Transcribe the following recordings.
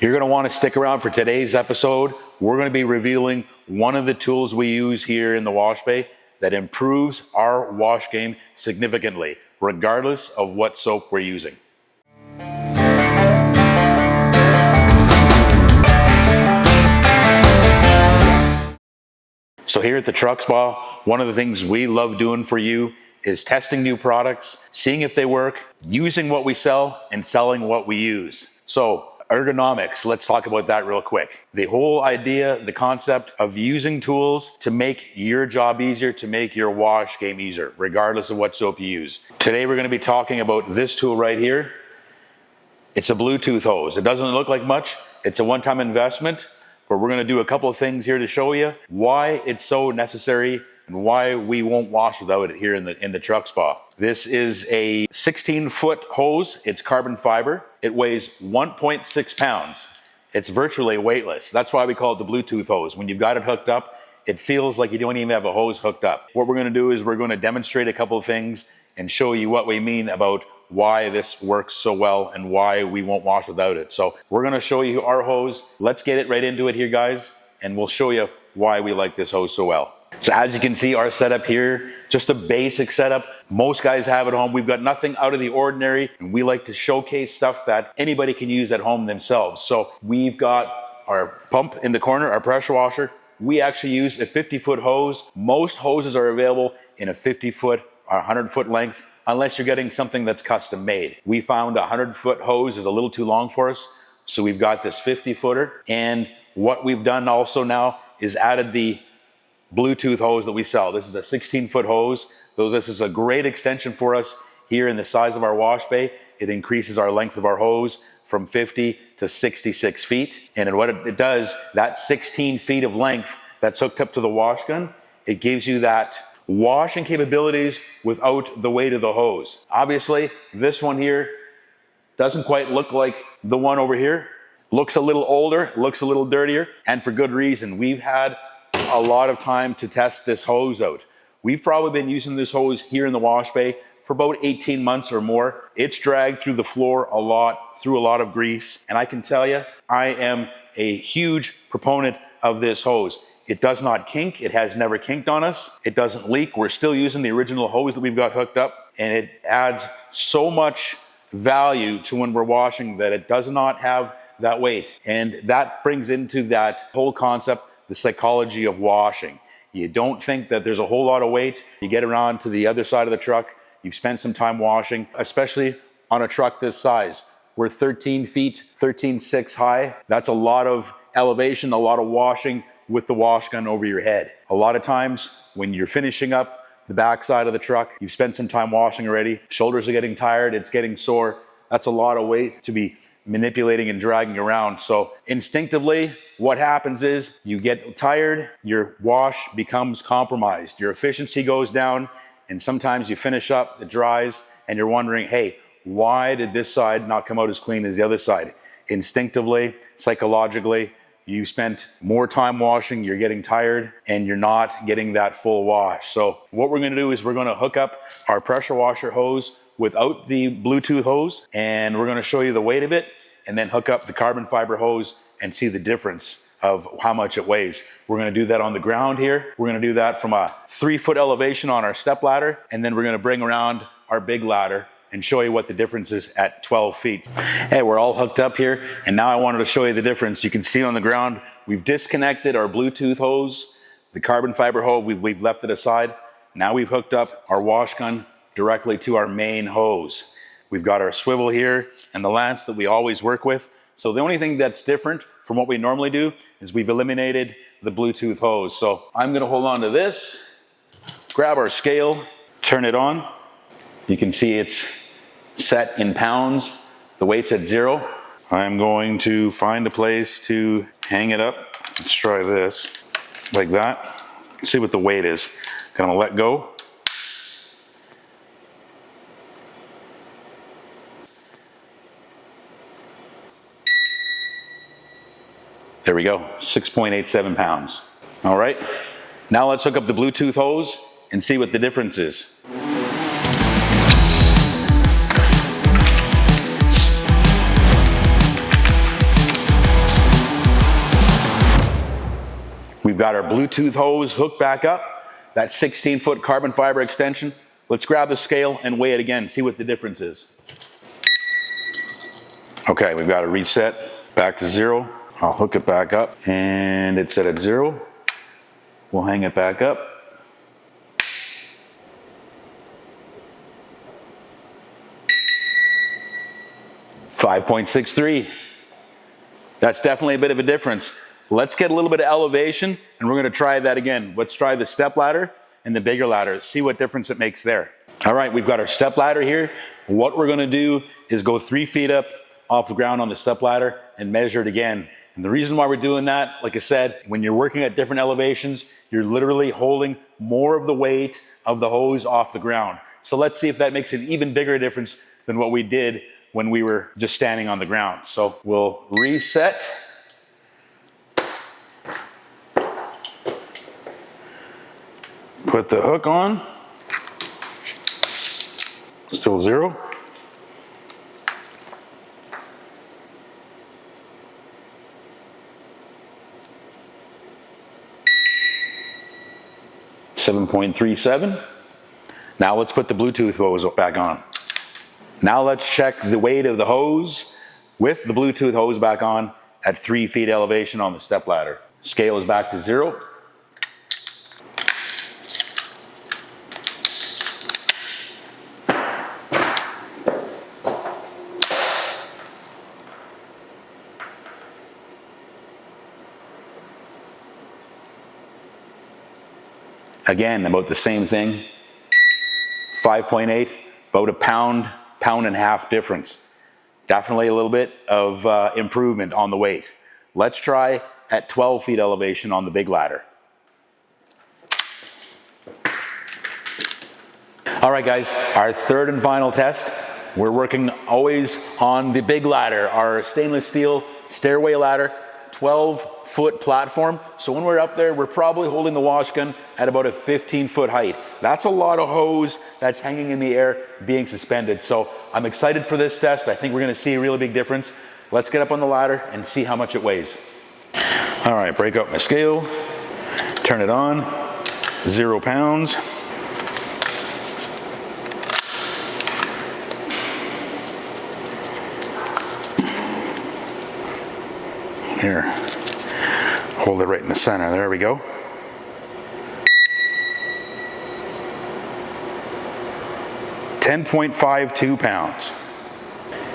You're going to want to stick around for today's episode. We're going to be revealing one of the tools we use here in the wash bay that improves our wash game significantly, regardless of what soap we're using. So here at the Truck Spa, one of the things we love doing for you is testing new products, seeing if they work, using what we sell, and selling what we use. So ergonomics, let's talk about that real quick. The whole idea, the concept of using tools to make your job easier, to make your wash game easier, regardless of what soap you use. Today we're going to be talking about this tool right here. It's a Bluetooth hose. It doesn't look like much. It's a one-time investment, but we're going to do a couple of things here to show you why it's so necessary and why we won't wash without it here in the Truck Spa. This is a 16-foot hose. It's carbon fiber. It weighs 1.6 pounds. It's virtually weightless. That's why we call it the Bluetooth hose. When you've got it hooked up, it feels like you don't even have a hose hooked up. What we're going to do is we're going to demonstrate a couple of things and show you what we mean about why this works so well and why we won't wash without it. So we're going to show you our hose. Let's get it right into it here, guys, and we'll show you why we like this hose so well. So as you can see, our setup here, just a basic setup. Most guys have at home. We've got nothing out of the ordinary, and we like to showcase stuff that anybody can use at home themselves. So we've got our pump in the corner, our pressure washer. We actually use a 50-foot hose. Most hoses are available in a 50-foot or 100-foot length, unless you're getting something that's custom made. We found a 100-foot hose is a little too long for us, so we've got this 50-footer. And what we've done also now is added the Bluetooth hose that we sell. This is a 16-foot hose. This is a great extension for us here in the size of our wash bay. It increases our length of our hose from 50 to 66 feet. And what it does, that 16 feet of length that's hooked up to the wash gun, it gives you that washing capabilities without the weight of the hose. Obviously, this one here doesn't quite look like the one over here. Looks a little older, looks a little dirtier, and for good reason. We've had a lot of time to test this hose out. We've probably been using this hose here in the wash bay for about 18 months or more. It's dragged through the floor a lot, through a lot of grease, and I can tell you, I am a huge proponent of this hose. It does not kink. It has never kinked on us. It doesn't leak. We're still using the original hose that we've got hooked up, and it adds so much value to when we're washing that it does not have that weight. And that brings into that whole concept the psychology of washing. You don't think that there's a whole lot of weight. You get around to the other side of the truck, you've spent some time washing, especially on a truck this size. We're 13 feet, 13.6 high. That's a lot of elevation, a lot of washing with the wash gun over your head. A lot of times when you're finishing up the back side of the truck, you've spent some time washing already, shoulders are getting tired, it's getting sore. That's a lot of weight to be manipulating and dragging around. So instinctively, what happens is you get tired, your wash becomes compromised, your efficiency goes down, and sometimes you finish up, it dries, and you're wondering, hey, why did this side not come out as clean as the other side? Instinctively, psychologically, you spent more time washing, you're getting tired, and you're not getting that full wash. So what we're gonna do is we're gonna hook up our pressure washer hose without the Bluetooth hose, and we're gonna show you the weight of it, and then hook up the carbon fiber hose and see the difference of how much it weighs. We're gonna do that on the ground here. We're gonna do that from a 3-foot elevation on our step ladder, and then we're gonna bring around our big ladder and show you what the difference is at 12 feet. Hey, we're all hooked up here, and now I wanted to show you the difference. You can see on the ground, we've disconnected our Bluetooth hose, the carbon fiber hose, we've left it aside. Now we've hooked up our wash gun directly to our main hose. We've got our swivel here and the lance that we always work with. So the only thing that's different from what we normally do is we've eliminated the Bluetooth hose. So I'm gonna hold on to this, grab our scale, turn it on. You can see it's set in pounds. The weight's at 0. I'm going to find a place to hang it up. Let's try this, like that. See what the weight is. Gonna let go. There we go, 6.87 pounds. All right, now let's hook up the Bluetooth hose and see what the difference is. We've got our Bluetooth hose hooked back up, that 16-foot carbon fiber extension. Let's grab the scale and weigh it again, see what the difference is. Okay, we've got to reset back to 0. I'll hook it back up and it's set at 0. We'll hang it back up. .63. That's definitely a bit of a difference. Let's get a little bit of elevation and we're going to try that again. Let's try the step ladder and the bigger ladder. See what difference it makes there. All right, we've got our step ladder here. What we're going to do is go 3 feet up off the ground on the step ladder and measure it again. And the reason why we're doing that, like I said, when you're working at different elevations, you're literally holding more of the weight of the hose off the ground. So let's see if that makes an even bigger difference than what we did when we were just standing on the ground. So we'll reset. Put the hook on. Still 0. .37. Now let's put the Bluetooth hose back on. Now let's check the weight of the hose with the Bluetooth hose back on at 3 feet elevation on the step ladder. Scale is back to 0. Again, about the same thing. 5.8, about a pound and a half difference. Definitely a little bit of improvement on the weight. Let's try at 12 feet elevation on the big ladder. All right, guys, our third and final test. We're working always on the big ladder, our stainless steel stairway ladder, 12-foot platform. So when we're up there, we're probably holding the wash gun at about a 15-foot height. That's a lot of hose that's hanging in the air being suspended. So I'm excited for this test. I think we're going to see a really big difference. Let's get up on the ladder and see how much it weighs. All right, break out my scale, turn it on, 0 pounds. Here, hold it right in the center. There we go. .52 pounds.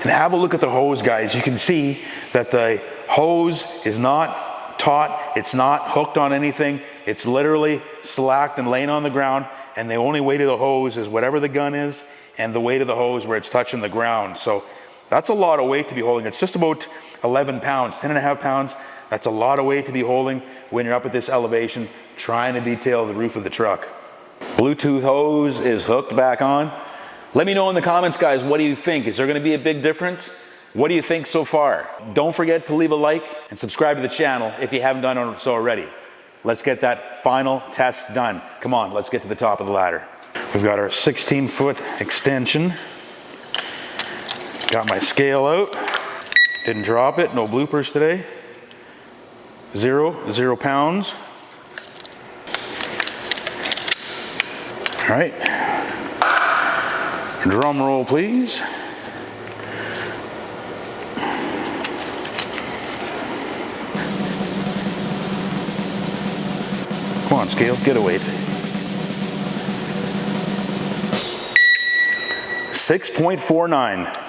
And have a look at the hose, guys. You can see that the hose is not taut. It's not hooked on anything. It's literally slacked and laying on the ground. And the only weight of the hose is whatever the gun is and the weight of the hose where it's touching the ground. So that's a lot of weight to be holding. It's just about 11 pounds, 10.5 pounds. That's a lot of weight to be holding when you're up at this elevation trying to detail the roof of the truck. Bluetooth hose is hooked back on. Let me know in the comments, guys, what do you think? Is there going to be a big difference? What do you think so far? Don't forget to leave a like and subscribe to the channel if you haven't done so already. Let's get that final test done. Come on, let's get to the top of the ladder. We've got our 16-foot extension. Got my scale out. Didn't drop it, no bloopers today. 0 pounds. All right. Drum roll, please. Come on, scale, get a weight. 6.49.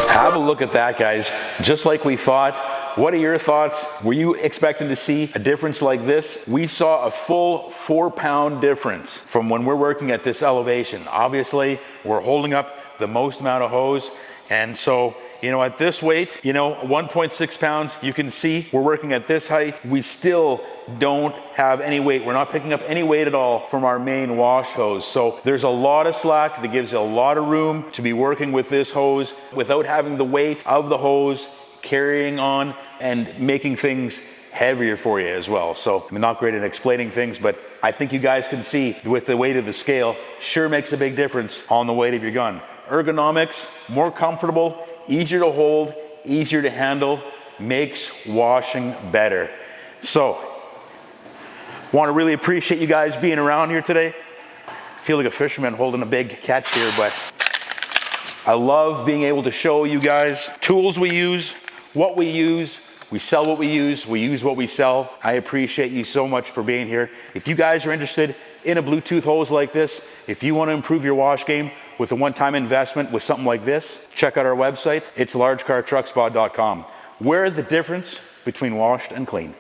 Have a look at that, guys. Just like we thought. What are your thoughts? Were you expecting to see a difference like this? We saw a full 4-pound difference from when we're working at this elevation. Obviously, we're holding up the most amount of hose. And so, at this weight, 1.6 pounds, you can see we're working at this height. We still don't have any weight. We're not picking up any weight at all from our main wash hose. So there's a lot of slack that gives you a lot of room to be working with this hose without having the weight of the hose carrying on, and making things heavier for you as well. So I'm not great at explaining things, but I think you guys can see with the weight of the scale sure makes a big difference on the weight of your gun. Ergonomics, more comfortable, easier to hold, easier to handle, makes washing better. So, want to really appreciate you guys being around here today. I feel like a fisherman holding a big catch here, but I love being able to show you guys tools we use, what we use. We sell what we use what we sell. I appreciate you so much for being here. If you guys are interested in a Bluetooth hose like this, if you want to improve your wash game with a one-time investment with something like this, check out our website. It's largecartruckspot.com. We're the difference between washed and clean.